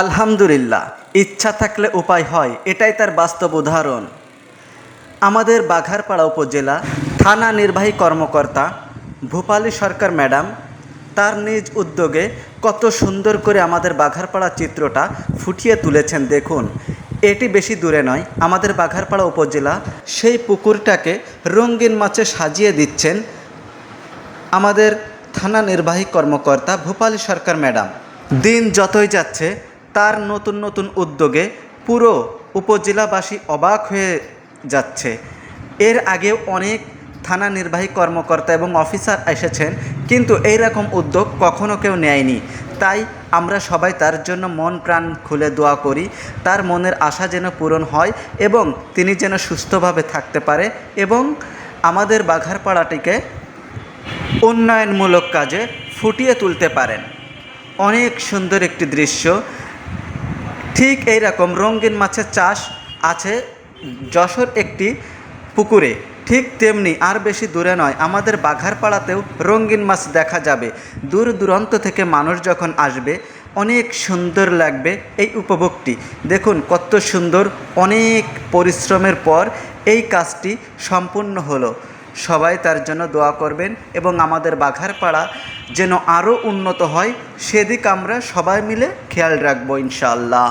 আলহামদুলিল্লাহ, ইচ্ছা থাকলে উপায় হয়, এটাই তার বাস্তব উদাহরণ। আমাদের বাঘারপাড়া উপজেলা থানা নির্বাহী কর্মকর্তা ভূপালী সরকার ম্যাডাম তার নিজ উদ্যোগে কত সুন্দর করে আমাদের বাঘারপাড়া চিত্রটা ফুটিয়ে তুলেছেন। দেখুন, এটি বেশি দূরে নয়, আমাদের বাঘারপাড়া উপজেলা সেই পুকুরটাকে রঙিন মাছে সাজিয়ে দিচ্ছেন আমাদের থানা নির্বাহী কর্মকর্তা ভূপালী সরকার ম্যাডাম। দিন যতই যাচ্ছে তার নতুন নতুন উদ্যোগে পুরো উপজেলাবাসী অবাক হয়ে যাচ্ছে। এর আগেও অনেক থানা নির্বাহী কর্মকর্তা এবং অফিসার এসেছেন, কিন্তু এই রকম উদ্যোগ কখনো কেউ নেয়নি। তাই আমরা সবাই তার জন্য মন প্রাণ খুলে দোয়া করি, তার মনের আশা যেন পূরণ হয় এবং তিনি যেন সুস্থভাবে থাকতে পারে এবং আমাদের বাঘারপাড়াটিকে উন্নয়নমূলক কাজে ফুটিয়ে তুলতে পারেন। অনেক সুন্দর একটি দৃশ্য। ঠিক এই রকম রঙিন মাছের চাষ আছে যশোর একটি পুকুরে, ঠিক তেমনি আর বেশি দূরে নয়, আমাদের বাঘারপাড়াতেও রঙিন মাছ দেখা যাবে। দূর দূরান্ত থেকে মানুষ যখন আসবে অনেক সুন্দর লাগবে এই উপভোগটি। দেখুন কত সুন্দর, অনেক পরিশ্রমের পর এই কাজটি সম্পূর্ণ হলো। সবাই তার জন্য দোয়া করবেন এবং আমাদের বাঘারপাড়া যেন আরও উন্নত হয় সেদিক আমরা সবাই মিলে খেয়াল রাখবো ইনশাআল্লাহ।